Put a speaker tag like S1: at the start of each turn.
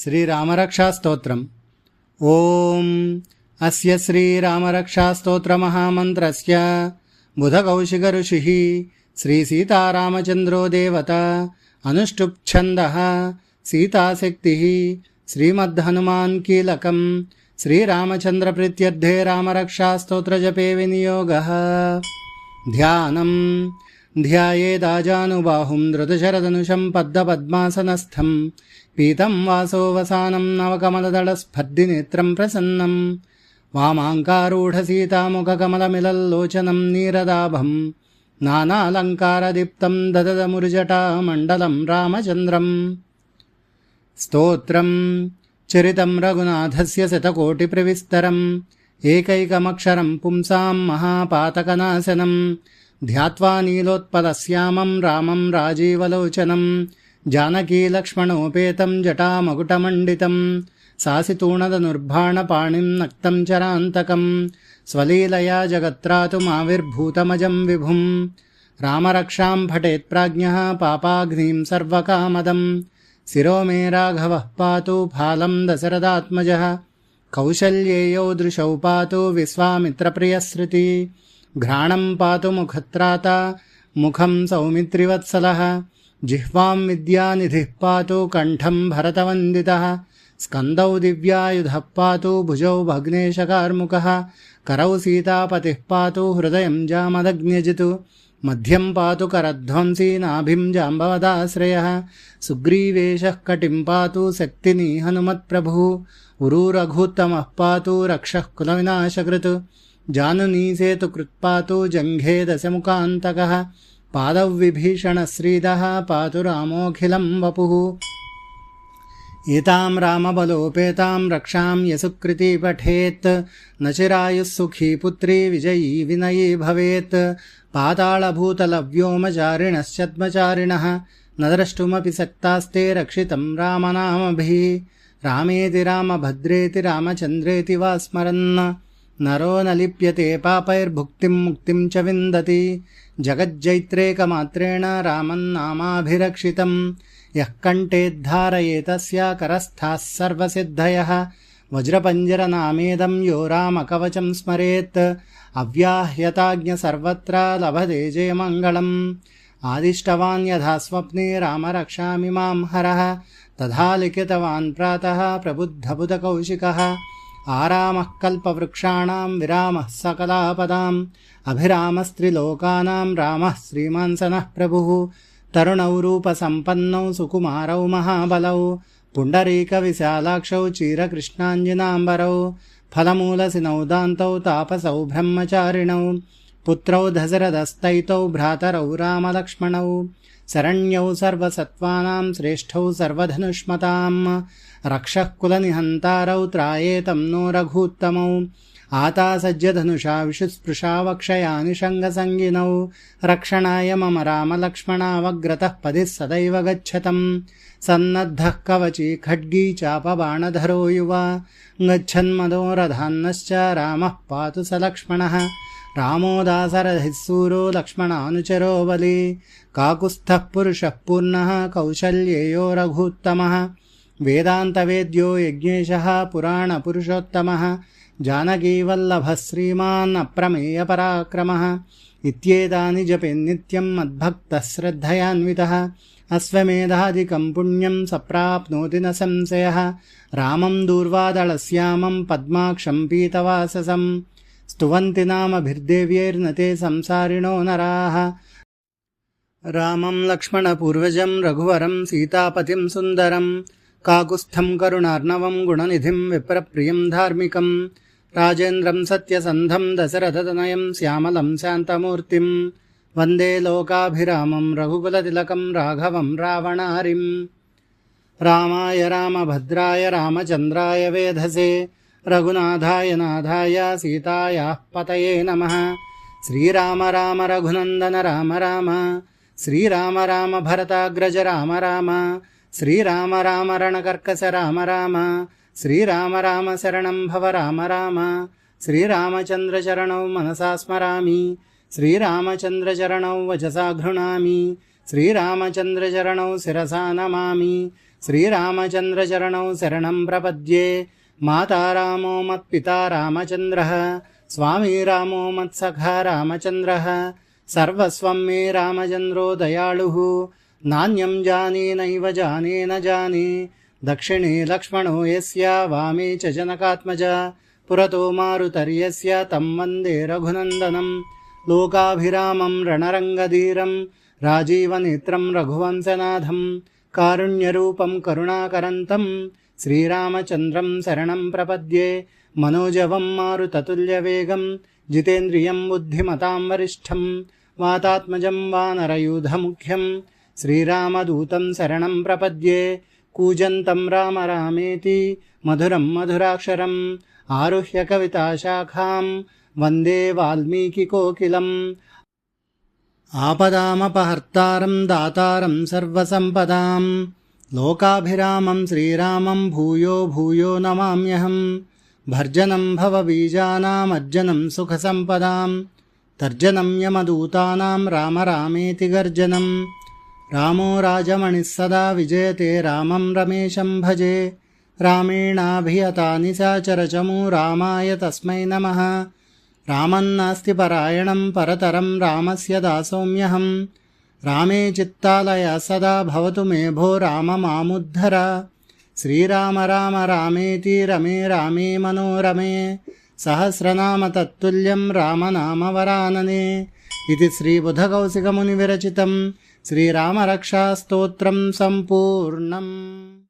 S1: శ్రీరామరక్షాస్తోత్రం. ఓం అస్య శ్రీరామరక్షాస్తోత్రమహామంత్రస్య బుధకౌశికఋషిః శ్రీసీతారామచంద్రో దేవత అనుష్టుప్ఛందః సీతాశక్తిః శ్రీమద్హనుమాన్ కీలకం శ్రీరామచంద్రప్రీత్యర్థే రామరక్షాస్తోత్రజపే వినియోగः. ధ్యానం ధ్యాయేదాజానుబాహుం ధృతశరధనుషం పద్మపద్మాసనస్థం పీతం వాసోవసానం నవకమలదళస్ఫర్దినేత్రం ప్రసన్నం వామాంకారూఢసీతాముఖకమలమిలల్లోచనం నీరదాభం నానాలంకారదీప్తం దదదమురుజటామండలం రామచంద్రం. స్తోత్రం చరితం రఘునాథస్య శతకోటిప్రవిస్తరం ఏకైకమక్షరం పుంసాం మహాపాతకనాశనం ధ్యాత్వా నీలోత్పలశ్యామం రామం రాజీవలోచనం జానకీలక్ష్మణోపేతం జటామకుటమండితం సాసితూణధనుర్బాణపాణిం నక్తం చరాంతకం స్వలీలయా జగత్రాతుమావిర్భూతమజం విభుం రామరక్షాం పఠేత్ప్రాజ్ఞః పాపాగ్నిం సర్వకామదం శిరో మే రాఘవః పాతు ఫాలం దశరథాత్మజः కౌసల్యేయో దృశౌ పాతు విశ్వామిత్రప్రియశ్రుతి ఘ్రాణం పాతు ముఖత్రాత ముఖం సౌమిత్రివత్సలः జిహ్వాం విద్యానిధిః పాతు కంఠం భరతవందితः స్కందౌ దివ్యాయుధः పాతు భుజౌ భగ్నేశకార్ముకः కరౌ సీతాపతిः పాతు హృదయం జామదగ్న్యజితు మధ్యం పాతు కరధ్వంసీ నాభిం జాంబవదాశ్రయः సుగ్రీవేశः కటిం పాతు శక్తిని హనుమత్ప్రభుः ఉరూరఘూత్తమः పాతు రక్షः కులవినాశకృత్ జానునీ సేతుకృత్పాతు జంఘే దశముఖాంతకः పాదౌ విభీషణశ్రీదः పాతు రామోऽఖిలం వపుః. ఏతాం రామబలోపేతాం రక్షాం యసుకృతి పఠేత్ న చిరాయుః సుఖీ పుత్రీ విజయీ వినయీ భవేత్ పాతాళభూతలవ్యోమచారిణశ్చద్మచారిణः న ద్రష్టుమపి శక్తాస్తే రక్షితం రామనామభిः రామేతి రామభద్రేతి రామచంద్రేతి వా స్మరన్ నరో న లిప్యతే పాపైర్భుక్తిం ముక్తిం చ విందతి జగజ్జైత్రేకమాత్రేణ రామన్నామాభిరక్షితం యః కంఠేద్ధారయేతస్య కరస్థాః సర్వసిద్ధయः వజ్రపంజరనామేదం యో రామకవచం స్మరేత్ అవ్యాహ్యతాజ్ఞ సర్వత్ర లభతే జయమంగళం. ఆదిష్టవాన్ యథా స్వప్నే రామరక్షామి మాం హరః తథా లిఖితవాన్ ప్రాతః ప్రబుద్ధబుధకౌశికः ఆరామః కల్పవృక్షాణాం విరామः సకలాపదాం అభిరామస్త్రిలోకానాం రామः శ్రీమాన్ సనః ప్రభుః తరుణౌ రూపసంపన్నౌ సుకుమారౌ మహాబలౌ పుండరీకవిశాలాక్షౌ చీరకృష్ణాంజనాంబరౌ ఫలమూలసినౌ దాంతౌ తాపసౌ బ్రహ్మచారిణౌ పుత్రౌ దశరథస్తైతౌ భ్రాతరౌ రామలక్ష్మణౌ శరణ్యౌ సర్వసత్వానాం శ్రేష్ఠౌ సర్వధనుష్మతాం రక్షః కులనిహంతారౌ త్రాయేతం నో రఘూత్తమౌ ఆతాసజ్జధనుషా విషుస్పృశా వక్షయాని శంగసంగినౌ రక్షణాయ మమ రామలక్ష్మణావగ్రతః పదిః సదైవ గచ్చతం సన్నద్ధః కవచీ ఖడ్గీ చాపబాణధరో యువా గచ్చన్మదోరధాన్నశ్చ రామః పాతు స లక్ష్మణः రామో దాశరథిः శూరో లక్ష్మణానుచరో బలి కాకుస్థః పురుషः పూర్ణः కౌసల్యేయో రఘూత్తమः వేదాంతవేద్యో యజ్ఞేశः పురాణపురుషోత్తమः జానకీవల్లభः శ్రీమాన్ అప్రమేయపరాక్రమः ఇత్యేతాని జపేన్నిత్యం మద్భక్తः శ్రద్ధయాన్వితः అశ్వమేధాదికం పుణ్యం సప్రాప్నోతి న సంశయः రామం దూర్వాదళశ్యామం పద్మాక్షం పీతవాససం స్తువంతి నామభిర్దేవ్యైర్న తే సంసారిణో నరాః. రామం లక్ష్మణపూర్వజం రఘువరం సీతాపతిం సుందరం కాకుస్థం కరుణార్ణవం గుణనిధిం విప్రప్రియం ధార్మికం రాజేంద్రం సత్యసంధం దశరథతనయం శ్యామలం శాంతమూర్తిం వందే లోకాభిరామం రఘుకులతిలకం రాఘవం రావణారిం. రామాయ రామభద్రాయ రామచంద్రాయ వేధసే రఘునాథాయ నాథాయ సీతాయాః పతయే నమః. శ్రీరామ రామ రఘునందన రామ రామ శ్రీరామ రామ భరతాగ్రజ రామ రామ శ్రీరామ రామ రణకర్కశ రామ రామ శ్రీరామ రామ శరణం భవ రామ రామ శ్రీరామచంద్రచరణౌ మనసా స్మరామి శ్రీరామచంద్రచరణౌ వచసా గృణామి శ్రీరామచంద్రచరణౌ శిరసా నమామి श्रीरामचन्द्रचरणौ शरणं प्रपद्ये। माता रामो मत्पिता रामचन्द्रः, स्वामी रामो मत्सखा रामचन्द्रः, सर्वस्वं मे रामचन्द्रो दयालुः। नान्यं जाने नैव जाने न जाने, दक्षिणे लक्ष्मणो यस्य, वामे च जनकात्मजा, पुरतो मारुतर्यस्य, तं वन्दे रघुनन्दनं। लोकाभिरामं रणरङ्गधीरं, राजीवनेत्रं रघुवंशनाथं, कारुण्यरूपं करुणाकरन्तं, श्रीरामचन्द्रं शरणं प्रपद्ये। मनोजवं मारुततुल्यवेगं, जितेन्द्रियं बुद्धिमतां वरिष्ठं, वातात्मजं वानरयूथमुख्यं, श्रीरामदूतं शरणं प्रपद्ये। कूजन्तं राम रामेति, मधुरं मधुराक्षरम्, आरुह्य कविताशाखां, वन्दे वाल्मीकिकोकिलम्। आपदामपहर्तारं दातारं सर्वसम्पदां, लोकाभिरामं श्रीरामं भूयो भूयो नमाम्यहं। भर्जनं भवबीजानामर्जनं सुखसम्पदां, तर्जनं यमदूतानां राम रामेति गर्जनं। रामो राजमणिः सदा विजयते, रामं रमेशं भजे। रामेणाभिहता निशाचरचमू, रामाय तस्मै नमः। रामन्नास्ति परायणं, परतरं रामस्य दासोऽम्यहं। रामे चित्तालया सदा भवतु मे भो, राम मामुद्धर। श्रीराम राम रामेति रमे रामे मनोरमे, सहस्रनाम तत्तुल्यं रामनामवरानने। इति श्रीबुधकौशिकमुनिविरचितं श्रीरामरक्षास्तोत्रं सम्पूर्णम्।